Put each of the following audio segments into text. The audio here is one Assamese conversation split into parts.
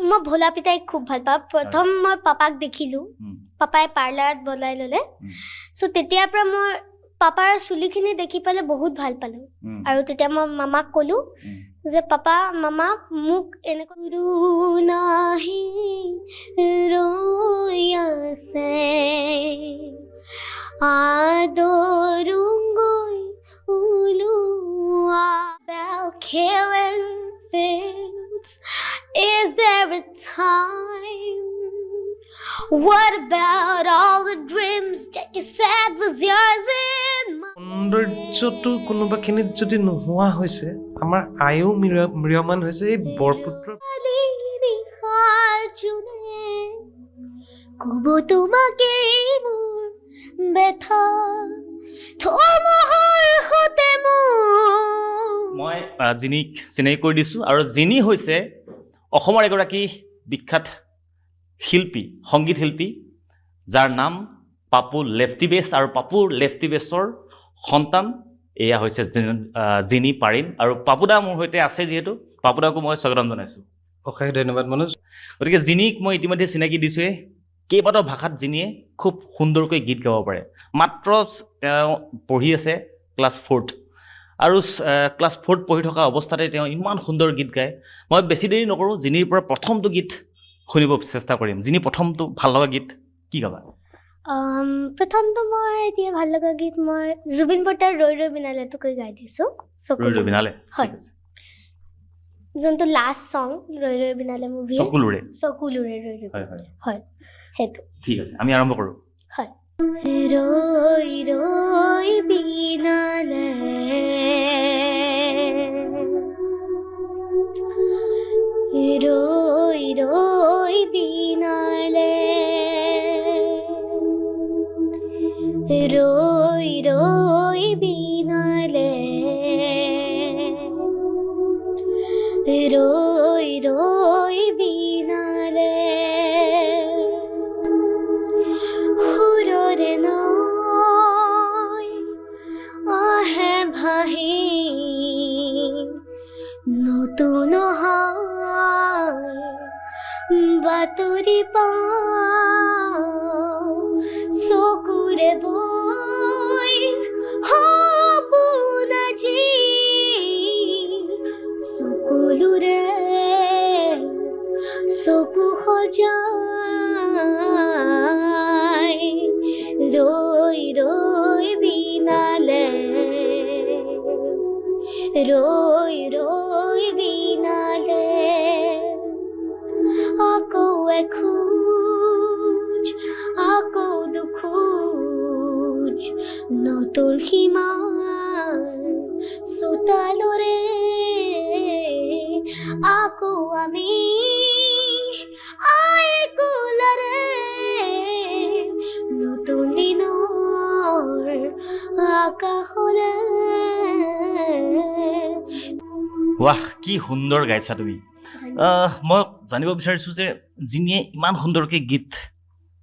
মই ভোলা পিতাই খুব ভাল পাওঁ প্ৰথম মই পাপাক দেখিলোঁ পাপাই পাৰ্লাৰত বনাই ল'লে চ' তেতিয়াৰ পৰা মই পাপাৰ চুলিখিনি দেখি পালে বহুত ভাল পালোঁ আৰু তেতিয়া মই মামাক ক'লোঁ যে পাপা মামা মোক এনেকৈ নাহি ৰৈ আছে আদৰুংগৈ ওলোৱা killing fields. Is there a time? What about all the dreams that you said was yours in my সৌন্দৰ্যটো কোনোবাখিনিত যদি নোহোৱা হৈছে আমাৰ আয়ু ম্ৰিয়মান হৈছে এই বৰপুত্ৰ ক'ব তোমাকে মোৰ ব্যথা থমহৰ সতে মই জিনিক চিনাকি কৰি দিছোঁ আৰু জিনি হৈছে অসমৰ এগৰাকী বিখ্যাত শিল্পী সংগীত শিল্পী যাৰ নাম পাপু লেফটি বেছ আৰু পাপু লেফটি বেছৰ সন্তান এয়া হৈছে জিনি পাৰিণ আৰু পাপুদা মোৰ সৈতে আছে যিহেতু পাপুদাকো মই স্বাগতম জনাইছোঁ অশেষ ধন্যবাদ মনোজ গতিকে জিনিক মই ইতিমধ্যে চিনাকি দিছোঁৱেই কেইবাটাও ভাষাত জিনিয়ে খুব সুন্দৰকৈ গীত গাব পাৰে মাত্ৰ পঢ়ি আছে ক্লাছ 4th আৰু ক্লাছ 4th পঢ়ি থকা অৱস্থাতে তেওঁ ইমান সুন্দৰ গীত গায় মই বেছি দেৰি নকৰোঁ জিনিৰ পৰা প্ৰথমটো গীত শুনিব চেষ্টা কৰিম জিনি প্ৰথমটো ভাল লগা গীত কি গাবা প্ৰথমটো মই এতিয়া ভাল লগা গীত মই জুবিন বৰ্তাৰ ৰৈ ৰৈ বিনালেটোকৈ গাই দিছোঁ ৰৈ ৰৈ বিনালে হয় যোনটো লাষ্ট চং ৰৈ ৰৈ বিনালে মুভি চকুলোৰে ৰৈ ৰৈ হয় সেইটো ঠিক আছে আমি আৰম্ভ কৰোঁ হয় ৰৈ ৰৈ বিনালে ৰৈ ৰৈ বিনালে ৰৈ ৰৈ বিনালে ৰৈ ৰৈ বিনালে সুৰৰে নৈ আহে ভাহি নতুন বাতৰি পাওঁ চকুৰে বৈ সপোনাজি চকুলোৰে চকু সজাই ৰৈ ৰৈ বিনালে ৰৈ ৰৈ বিনালে আকৌ এখোজ আকৌ দুখোজ নতুন সীমাৰ চোতালৰে আকৌ আমি আইৰ কোলাৰে নতুন দিনৰ আকাশৰে ৱাহ কি সুন্দৰ গাইছা তুমি মই জানিব বিচাৰিছোঁ যে জিনিয়ে ইমান সুন্দৰকৈ গীত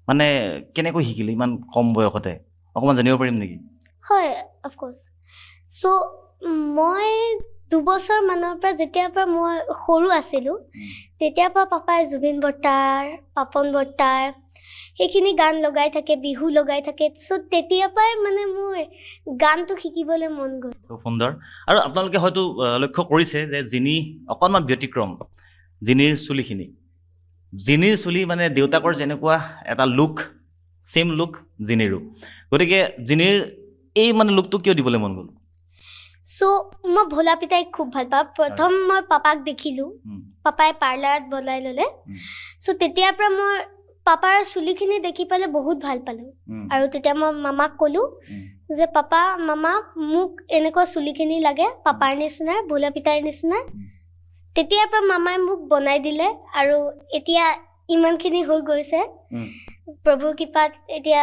মানে কেনেকৈ শিকিলে ইমান কম বয়সতে অকণমান জানিব পাৰিম নেকি হয় অফক'ৰ্ছ চ' মই 2 বছৰ মানৰ পৰা যেতিয়াৰ পৰা মই সৰু আছিলোঁ তেতিয়াৰ পৰা পাপাই জুবিন বৰ্তাৰ পাপন বৰ্তাৰ সেইখিনি গান লগাই থাকে বিহু লগাই থাকে চ' তেতিয়াৰ পৰাই মানে মোৰ গানটো শিকিবলৈ মন গ'ল খুব সুন্দৰ আৰু আপোনালোকে হয়তো লক্ষ্য কৰিছে যে জিনি অকণমান ব্যতিক্ৰম জিনিৰ চুলি মানে দেউতাকৰ যেনেকুৱা এটা লুক ছেম লুক জিনিৰো গতিকে জিনিৰ এই মানে লুকটো কিয় দিবলৈ মন গ'ল চ' মই ভোলা পিতাই খুব ভাল পাওঁ প্ৰথম মই পাপাক দেখিলোঁ পাপাই পাৰ্লাৰত বনাই ল'লে চ' তেতিয়াৰ পৰা মই পাপাৰ চুলিখিনি দেখি পালে বহুত ভাল পালোঁ আৰু তেতিয়া মই মামাক ক'লোঁ যে পাপা মামা মোক এনেকুৱা চুলিখিনি লাগে পাপাৰ নিচিনা ভোলা পিতাৰ নিচিনা তেতিয়াৰ পৰা মামাই মোক বনাই দিলে আৰু এতিয়া ইমানখিনি হৈ গৈছে প্ৰভুৰ কৃপাত এতিয়া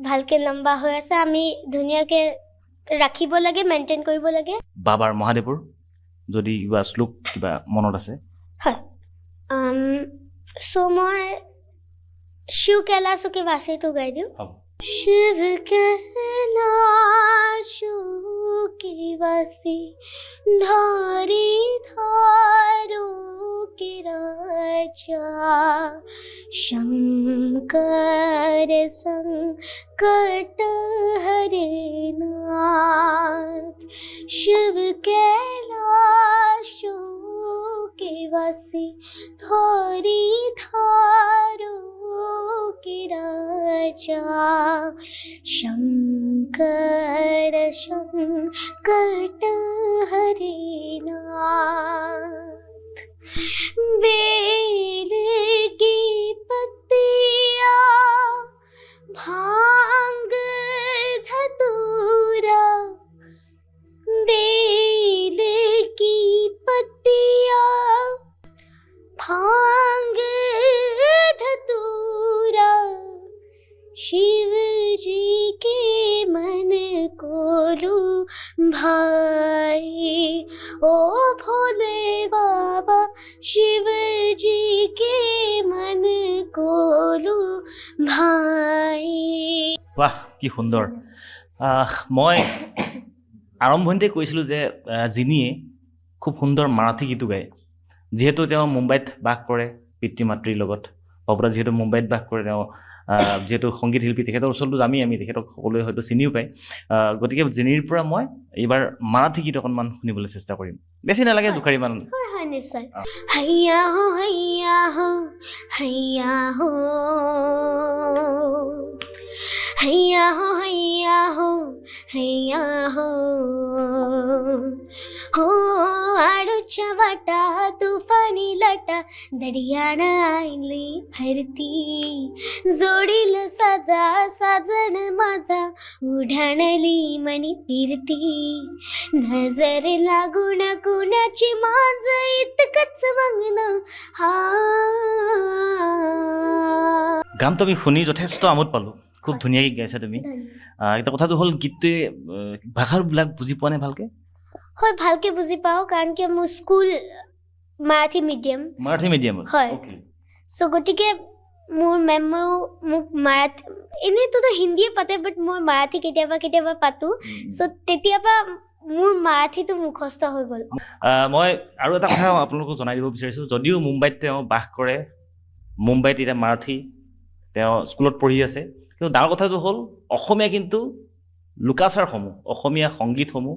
ভালকে লম্বা হৈ আছে আমি ধুনীয়াকে ৰাখিব লাগে মেইনটেইন কৰিব লাগে বাবাৰ মহাদেৱৰ যদি কিবা শ্লোক কিবা মনত আছে হয় চ' মই শিৱ कैलाशके वासीটো গাই দিওঁ शिव कैलाशके वासी धारी धारो के राजा शंकर संकट हरनाथ शिव कैलाशों के वासी थोरी धारो के राजा शंकर संकट हरनाथ बेल की पत्तियां भांग धतूरा बेल की पत्तियां भांग धतूरा शिव जी के मन को लू भाई ओ भोले बाबा शिव जी के मन को लू भाई বাহ কি সুন্দৰ মই আৰম্ভণিতে কৈছিলোঁ যে জিনিয়ে খুব সুন্দৰ মাৰাঠী গীতো গায় যিহেতু তেওঁ মুম্বাইত বাস কৰে পিতৃ মাতৃৰ লগত বাবুদা যিহেতু মুম্বাইত বাস কৰে তেওঁ যেহেতু সংগীত শিল্পী তেখেতৰ ওচৰতো আমি তেখেতক সকলোৱে হয়তো চিনিও পায় গতিকে জিনিৰ পৰা মই এইবাৰ মাৰাঠী গীত অকণমান শুনিবলৈ চেষ্টা কৰিম বেছি নালাগে দুখাৰীমান হয় নিশ্চয় হাইয়া হো হাইয়া হো হাইয়া হো हैया हो हैया हो हैया हो हो आड़ू चवटा तूफानी लटा दरियाना आईली भरती जोडील साजा साजन माझा उडाणली मनी फिरती नजर लागून कुणाची माझ इतकंच मागणं हा গানটো আমি শুনি যথেষ্ট আমোদ পালোঁ খুব ধুনীয়াকৈ গাইছা তুমি এটা কথাটো হ'ল গীতটোৱে ভাষাবিলাক বুজি পোৱা নাই ভালকৈ হয় ভালকৈ বুজি পাওঁ কাৰণ কি মোৰ স্কুল মাৰাঠী মিডিয়াম হয় চ' গতিকে মোৰ মেমেও মোক মাৰাঠী এনেইতো হিন্দীয়ে পাতে বাট মই মাৰাঠী কেতিয়াবা পাতোঁ চ' তেতিয়াৰ পৰা মোৰ মাৰাঠীটো মুখস্থ হৈ গ'ল মই আৰু এটা কথা আপোনালোকক জনাই দিব বিচাৰিছোঁ যদিও মুম্বাইত তেওঁ বাস কৰে মুম্বাইত এতিয়া মাৰাঠী তেওঁ স্কুলত পঢ়ি আছে কিন্তু ডাঙৰ কথাটো হ'ল অসমীয়া কিন্তু লোকাচাৰসমূহ অসমীয়া সংগীতসমূহ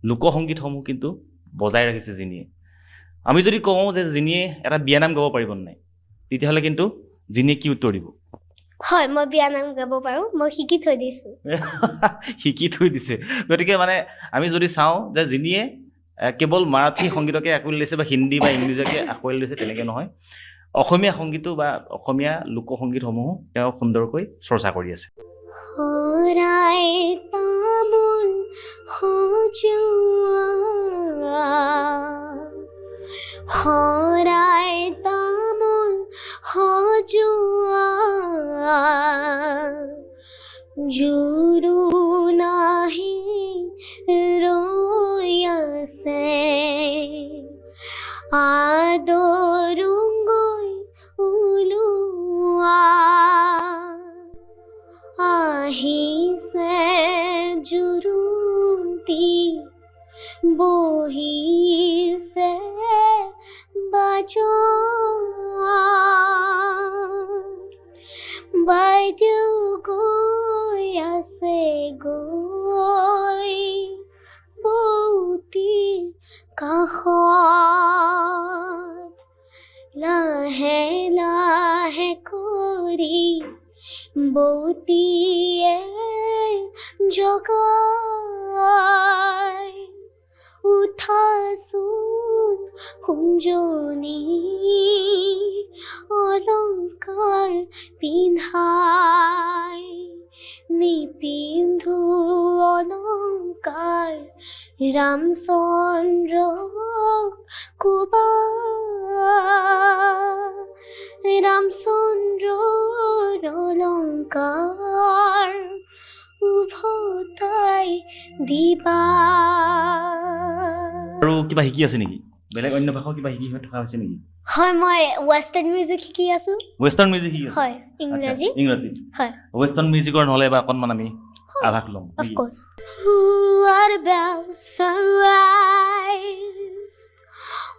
লোকসংগীতসমূহ কিন্তু বজাই ৰাখিছে জিনিয়ে আমি যদি কওঁ যে জিনিয়ে এটা বিয়ানাম গাব পাৰিব নাই তেতিয়াহ'লে কিন্তু জিনিয়ে কি উত্তৰ দিব হয় মই বিয়ানাম গাব পাৰোঁ মই শিকি থৈ দিছে গতিকে মানে আমি যদি চাওঁ যে জিনিয়ে কেৱল মাৰাঠী সংগীতকে আঁকোৱালি লৈছে বা হিন্দী বা ইংৰাজীকে আঁকোৱালি লৈছে তেনেকৈ নহয় অসমীয়া সংগীতো বা অসমীয়া লোকসংগীতসমূহ তেওঁ সুন্দৰকৈ চৰ্চা কৰি আছে জুৰু নাহি ৰয়াছে আদৰুংগৈ উলুৱা আহিছে জুৰুন্তি বহিছে বাজোৱা বাইদেউ গৈ আছে গৈ বৌতিৰ কাষত লাহে লাহে কৰি বৌতিয়ে জগাই উঠাচোন কুঞ্জনী অলংকাৰ পিন্ধাই নিপিন্ধো অলংকাৰ ৰামচন্দ্ৰ কোবা ৰামচন্দ্ৰৰ অলংকাৰ উভতাই দিবা আৰু কিবা শিকি আছে নেকি বেলেগ অন্য ভাষা কিবা শিকি থকা হৈছে নেকি হয় মই ৱেষ্টাৰ্ণ মিউজিক শিকি আছো ৱেষ্টাৰ্ণ মিউজিক শিকি আছো হয় ইংৰাজী হয় ৱেষ্টাৰ্ণ মিউজিকৰ নহলে বা অকণমান আমি আভাস ল'ম of course what about sunrise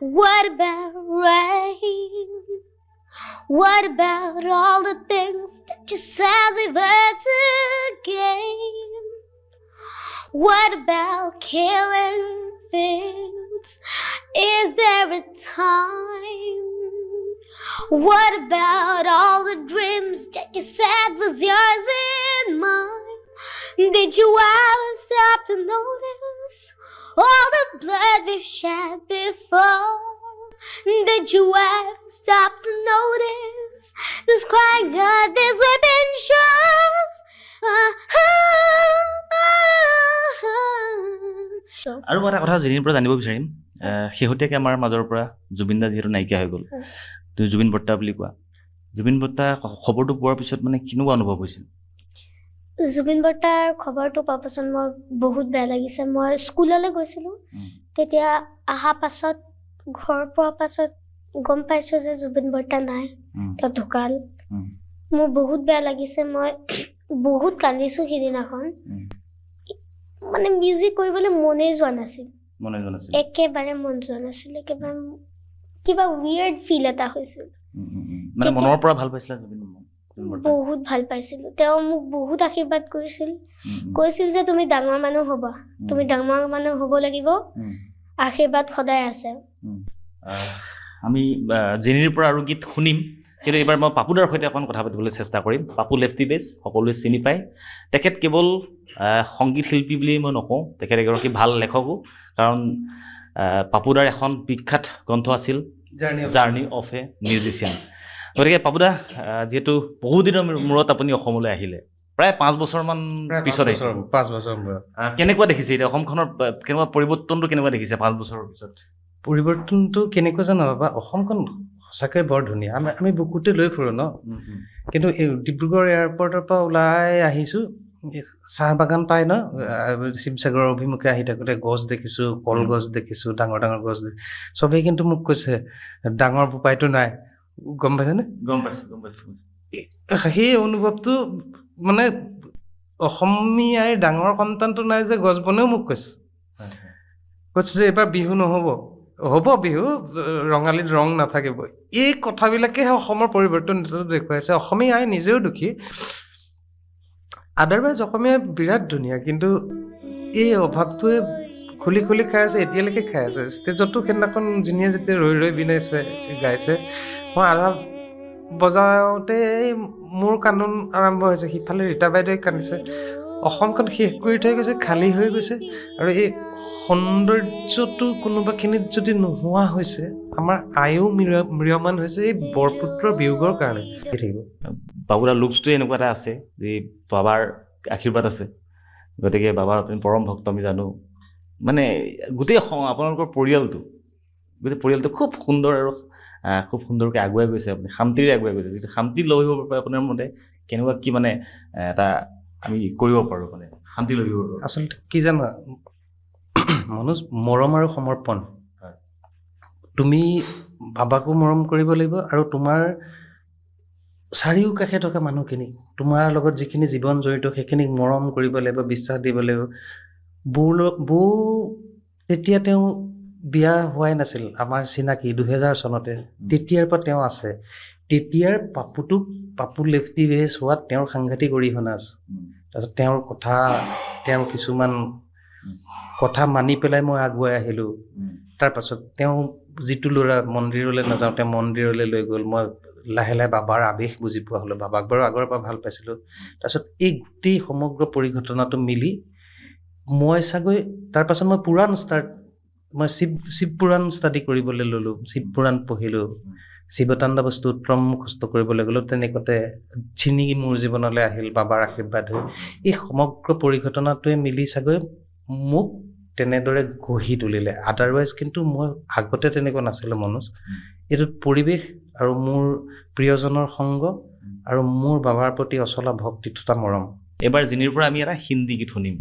What about rain? What about all the things that you sadly were to gain? What about killing things? Is there a time? What about all the dreams that you said was yours and mine? Did you ever stop to notice all the blood we've shed before? Did you ever stop to notice this crying God, this weeping shores? আৰু এটা কথা জিনিৰ পৰা জানিব বিচাৰিম শেহতীয়াকৈ আমাৰ মাজৰ পৰা জুবিন দা যিহেতু নাইকিয়া হৈ গ'ল তুমি জুবিন বৰ্তা বুলি কোৱা জুবিন বৰ্তা খবৰটো পোৱাৰ পিছত মানে কেনেকুৱা অনুভৱ হৈছিল জুবিন বৰ্তাৰ খবৰটো পোৱাৰ পাছত মই বহুত বেয়া লাগিছে মই স্কুললৈ গৈছিলোঁ তেতিয়া অহা পাছত ঘৰ পোৱাৰ পাছত গম পাইছোঁ যে জুবিন বৰ্তা নাই তেওঁ ঢুকাল মোৰ বহুত বেয়া লাগিছে মই বহুত কান্দিছোঁ সেইদিনাখন মানে মিউজিক কৰিবলৈ মনেই যোৱা নাছিল একেবাৰে মন যোৱা নাছিল একেবাৰে কিবা উইয়াৰ্ড ফিল এটা হৈছিল মানে মনৰ পৰা ভাল পাইছিলা জুবিন বহুত ভাল পাইছিলোঁ তেওঁ মোক বহুত আশীৰ্বাদ কৰিছিল কৈছিল যে তুমি ডাঙৰ মানুহ হ'বা তুমি ডাঙৰ মানুহ হ'ব লাগিব আশীৰ্বাদ সদায় আছে আমি জেনিৰ পৰা আৰু গীত শুনিম কিন্তু এইবাৰ মই পাপুদাৰ সৈতে অকণ কথা পাতিবলৈ চেষ্টা কৰিম পাপু লেফটি বেছ সকলোৱে চিনি পায় তেখেত কেৱল সংগীত শিল্পী বুলি মই নকওঁ তেখেত এগৰাকী ভাল লেখকো কাৰণ পাপুদাৰ এখন বিখ্যাত গ্ৰন্থ আছিল জাৰ্নি অফ এ মিউজিচিয়ান গতিকে পাপুদা যিহেতু বহুদিনৰ মূৰত আপুনি অসমলৈ আহিলে প্ৰায় 5 বছৰমান পিছত 5 বছৰ মূৰত কেনেকুৱা দেখিছে এতিয়া অসমখনৰ কেনেকুৱা পৰিৱৰ্তনটো কেনেকুৱা দেখিছে 5 বছৰৰ পিছত পৰিৱৰ্তনটো কেনেকুৱা জানো বাবা অসমখন সঁচাকৈ বৰ ধুনীয়া আমি বুকুতে লৈ ফুৰোঁ ন কিন্তু এই ডিব্ৰুগড় এয়াৰপৰ্টৰ পৰা ওলাই আহিছোঁ চাহ বাগান পাই ন শিৱসাগৰৰ অভিমুখে আহি থাকোঁতে গছ দেখিছোঁ কলগছ দেখিছোঁ ডাঙৰ ডাঙৰ গছ চবেই কিন্তু মোক কৈছে ডাঙৰ বোপাইটো নাই গম পাইছেনে গম পাইছোঁ সেই অনুভৱটো মানে অসমীয়াই ডাঙৰ সন্তানটো নাই যে গছ বনেও মোক কৈছে যে এইবাৰ বিহু নহ'ব হ'ব বিহু ৰঙালীত ৰং নাথাকিব এই কথাবিলাকেহে অসমৰ পৰিৱৰ্তন দেখুৱাইছে অসমীয়াই নিজেও দুখী আদাৰৱাইজ অসমীয়া বিৰাট ধুনীয়া কিন্তু এই অভাৱটোৱে খুলি খুলি খাই আছে এতিয়ালৈকে খাই আছে ষ্টেজতো সেইদিনাখন যিনিয়ে যেতিয়া ৰৈ ৰৈ বিনাইছে গাইছে মই আধা বজাওঁতে মোৰ কান্দোন আৰম্ভ হৈছে সিফালে ৰীতা বাইদেৱে কান্দিছে অসমখন শেষ কৰি থৈ গৈছে খালী হৈ গৈছে আৰু এই সৌন্দৰ্যটো কোনোবাখিনিত যদি নোহোৱা হৈছে আমাৰ আয়ো ম্ৰিয়মান হৈছে এই বৰপুত্ৰৰ বিয়োগৰ কাৰণে থাকিব বাবুদাৰ লুকছটো এনেকুৱা এটা আছে যে বাবাৰ আশীৰ্বাদ আছে গতিকে বাবাৰ আপুনি পৰম ভক্ত আমি জানো মানে গোটেই আপোনালোকৰ পৰিয়ালটো খুব সুন্দৰ আৰু খুব সুন্দৰকৈ আগুৱাই গৈছে আপুনি শান্তিৰে আগুৱাই গৈছে যিটো শান্তি লৈ আহিব পাৰে আপোনাৰ মতে কেনেকুৱা কি মানে এটা আমি কৰিব পাৰোঁ মানে শান্তি লৈ আহিব পাৰোঁ আচলতে কি জানা মনোজ মৰম আৰু সমৰ্পণ তুমি বাবাকো মৰম কৰিব লাগিব আৰু তোমাৰ চাৰিওকাষে থকা মানুহখিনিক তোমাৰ লগত যিখিনি জীৱন জড়িত সেইখিনিক মৰম কৰিব লাগিব বিশ্বাস দিব লাগিব বৌ তেতিয়া তেওঁ বিয়া হোৱাই নাছিল আমাৰ চিনাকি 2000 চনতে তেতিয়াৰ পৰা তেওঁ আছে তেতিয়াৰ পাপু লেফটি বেছ হোৱাত তেওঁৰ সাংঘাতিক অৰিহণা আছে তাৰপিছত তেওঁৰ কিছুমান কথা মানি পেলাই মই আগুৱাই আহিলোঁ তাৰপাছত তেওঁ যিটো ল'ৰা মন্দিৰলৈ নাযাওঁতে মন্দিৰলৈ লৈ গ'ল মই লাহে লাহে বাবাৰ আৱেশ বুজি পোৱা হ'লোঁ বাবাক বাৰু আগৰ পৰা ভাল পাইছিলোঁ তাৰপিছত এই গোটেই সমগ্ৰ পৰিঘটনাটো মিলি মই চাগৈ তাৰপাছত মই শিৱ পুৰাণ ষ্টাডি কৰিবলৈ ল'লোঁ শিৱ পুৰাণ পঢ়িলোঁ শিৱতাণ্ডৱ বস্তু উত্তম মুখস্থ কৰিবলৈ গ'লোঁ তেনেকুৱাতে ঝিনিকি মোৰ জীৱনলৈ আহিল বাবাৰ আশীৰ্বাদ হৈ এই সমগ্ৰ পৰিঘটনাটোৱে মিলি চাগৈ মোক তেনেদৰে গঢ়ি তুলিলে আদাৰৱাইজ কিন্তু মই আগতে তেনেকুৱা নাছিলোঁ মনোজ এইটোত পৰিৱেশ আৰু মোৰ প্ৰিয়জনৰ সংগ আৰু মোৰ বাবাৰ প্ৰতি অচলা ভক্তি তথা মৰম এবাৰ জিনিৰ পৰা আমি এটা হিন্দী গীত শুনিম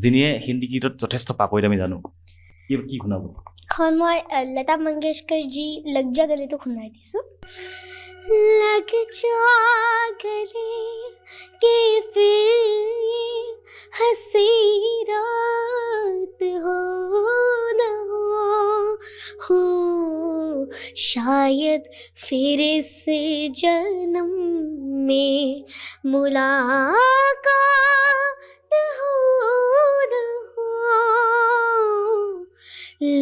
জিনিয়ে হিন্দী গীতত যথেষ্ট পাকৈত আমি জানো কি শুনাব হয় মই লতা মংগেশকৰ জি লগ যা গলেটো শুনাই দিছোঁ लग जा गले कि फिर हंसी रात हो न हो शायद फिर इस जन्म में मुलाकात हो न हो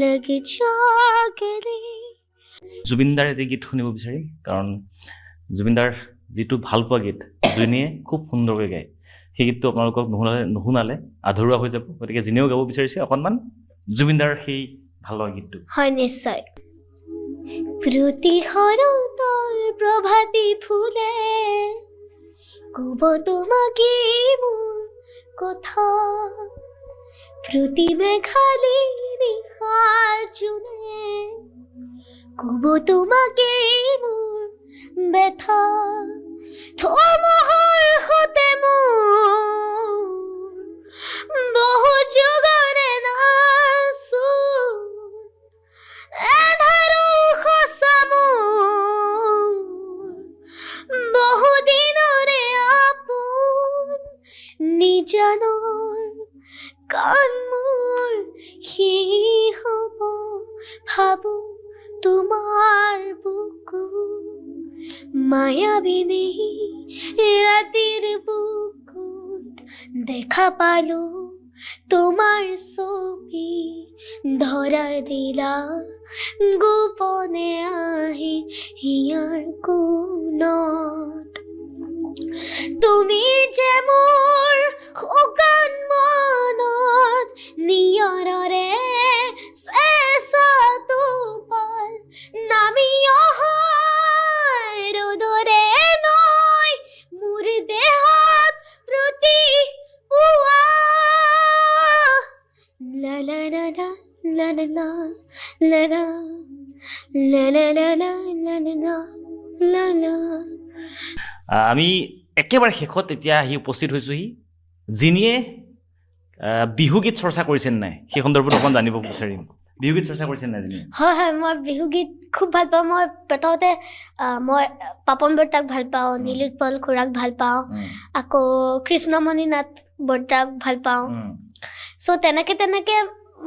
लग जा गले। জুবিনদাৰ এটি গীত শুনিব বিচাৰি, কাৰণ জুবিনদাৰ যিটো ভাল পোৱা গীত জুনিয়ে খুব সুন্দৰকৈ গায়, সেই গীতটো আপোনালোকক নুশুনালে আধৰুৱা হৈ যাব। গতিকে জিনিয়েও গাব বিচাৰিছে অকণমান জুবিনদাৰ সেই ভাল লগা গীতটো। হয় নিশ্চয়। প্ৰতিশৰতৰ প্ৰভাতী ফুলে ক'ব তোমাকে মোৰ কথা, প্ৰতি মেঘালী নিশাৰ জোনে ক'ব তোমাকে মোৰ ব্যথা, ধুমুহাৰ সতে মোৰ বহু যুগৰে নাচো, এধাৰো সঁচা মোৰ বহু দিনৰে আপোন, নিজানৰ কাণ মোৰ শেষ হ'ব ভাবো তোমাৰ বুকু, মায়াবিনী ৰাতিৰ বুকুত দেখা পালো তোমাৰ ছবি, ধৰা দিলা গোপনে আহি হিয়াৰ কোণত, তুমি যে মোৰ শুকান মনত নিয়ৰৰে চেঁচাটো পাল নামি অহা ৰ'দৰে নৈ মোৰ দেহত প্ৰতি পুৱা, লা লা লা লা লা লা লা লা লা লা লা লা লা লা লা লা। আমি একেবাৰে শেষত এতিয়া আহি উপস্থিত হৈছোহি। জিনিয়ে বিহুগীত চৰ্চা কৰিছে নাই সেই সন্দৰ্ভত অকণ জানিব বিচাৰিম। বিহুগীত চৰ্চা কৰিছে নাই জিনিয়ে? হয় হয়, মই বিহুগীত খুব ভাল পাওঁ। মই প্ৰথমতে মই পাপন বৰ্তাক ভাল পাওঁ, নীলোৎপল খুৰাক ভাল পাওঁ, আকৌ কৃষ্ণমণি নাথ বৰ্তাক ভাল পাওঁ। চ' তেনেকে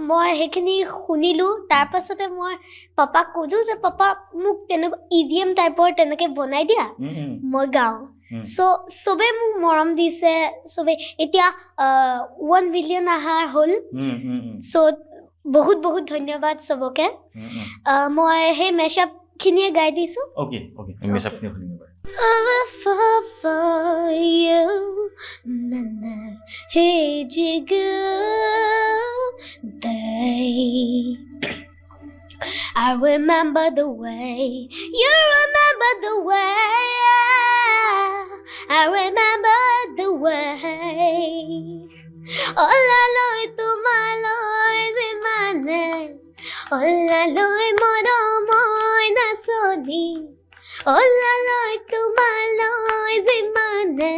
মই সেইখিনি শুনিলোঁ। তাৰপাছতে মই পাপাক ক'লোঁ যে পাপা মোক তেনেকুৱা EDM টাইপৰ তেনেকৈ বনাই দিয়া, মই গাওঁ। চ' চবেই মোক মৰম দিছে, চবেই এতিয়া 1 মিলিয়ন আহাৰ হ'ল। চ' বহুত বহুত ধন্যবাদ চবকে। মই সেই মেচআপখিনিয়ে গাই দিছোঁ। Hey jigger day, I remember the way, you remember the way, I remember the way. Olaloi tumaloi zimane, olaloi moromoi nasoni, olaloi tumaloi zimane,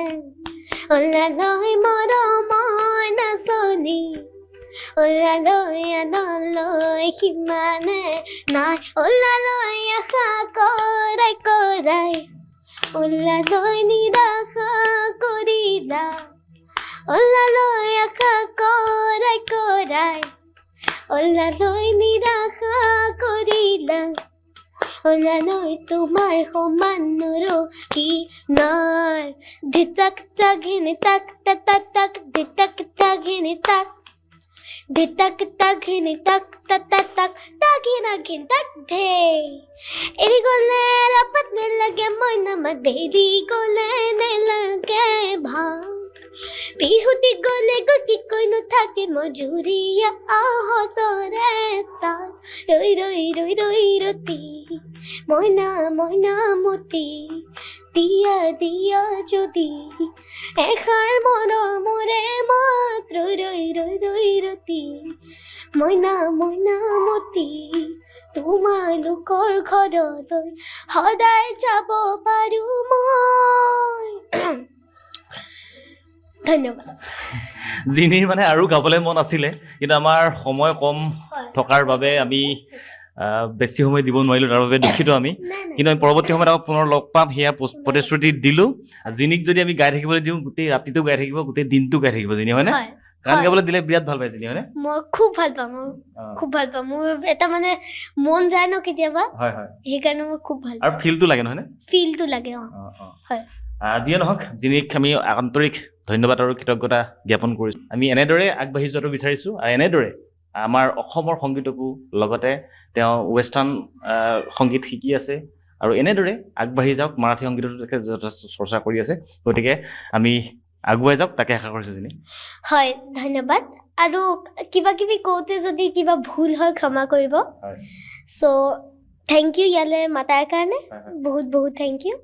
olaloi moromoi nasoni, olaloi anoloi himane nai, olaloi akha korai korai, olaloi niraha korila, olaloi akha korai korai, olaloi niraha korila, olaloi তোমাৰ সমান নৰখি নাই, ধিতাক তাঘিনি তাক তাক তাক ধিতাক তাঘিনি তাক, ধিতাক তাঘিনি তাক তাক তাক তাঘিনা ঘিন তাক ধে, এৰি গ'লে ৰাপাত নেলাগে মইনা মাত, বেৰি গ'লে নেলাগে ভাং, বিহুতি গ'লে গতি কৈ নাথাকে মজুৰিয়া আহতৰে চাল, ৰৈ ৰৈ ৰৈ ৰৈ ৰতি মইনা মইনা মতি, দিয়া দিয়া যদি এষাৰ মৰমৰে মাত্ৰ, ৰৈ ৰৈ ৰৈ ৰতি মইনা মইনা মতি, তোমালোকৰ ঘৰলৈ সদায় যাব পাৰোঁ মই। ধন্যবাদ। জিনিৰ মানে আৰু গাবলৈ মন আছিলে, কিন্তু আমাৰ সময় কম থকাৰ বাবে আমি বেছি সময় দিব নোৱাৰিলোঁ, তাৰ বাবে দুখিত আমি। কিন্তু আমি পৰৱৰ্তী সময়ত আকৌ পুনৰ লগ পাম, সেয়া প্ৰতিশ্ৰুতি দিলোঁ। জিনিক যদি আমি গাই থাকিবলৈ দিওঁ, গোটেই ৰাতিটো গাই থাকিব, গোটেই দিনটো গাই থাকিব জিনি, হয়নে? গান গাবলৈ দিলে বিৰাট ভাল পাই জিনি হয়নে মই খুব ভাল পাওঁ খুব ভাল পাওঁ মোৰ এটা মানে মন যায় ন কেতিয়াবা হয় হয় সেইকাৰণে মই খুব ভাল আৰু ফিলটো লাগে নহয়নে ফিলটো লাগে হয় যিয়ে নহওক জিনিক আমি আন্তৰিক ধন্যবাদ আৰু কৃতজ্ঞতা জ্ঞাপন কৰিছোঁ আমি এনেদৰে আগবাঢ়ি যোৱাটো বিচাৰিছোঁ আৰু এনেদৰে আমাৰ অসমৰ সংগীতকো লগতে তেওঁ ৱেষ্টাৰ্ণ সংগীত শিকি আছে আৰু এনেদৰে আগবাঢ়ি যাওক মাৰাঠী সংগীততো তেখেতে যথেষ্ট চৰ্চা কৰি আছে গতিকে আমি আগুৱাই যাওক তাকে আশা কৰিছোঁ জিনি হয় ধন্যবাদ আৰু কিবা কিবি কওঁতে যদি কিবা ভুল হয় ক্ষমা কৰিব চ' থেংক ইউ ইয়ালৈ মাতাৰ কাৰণে বহুত বহুত থেংক ইউ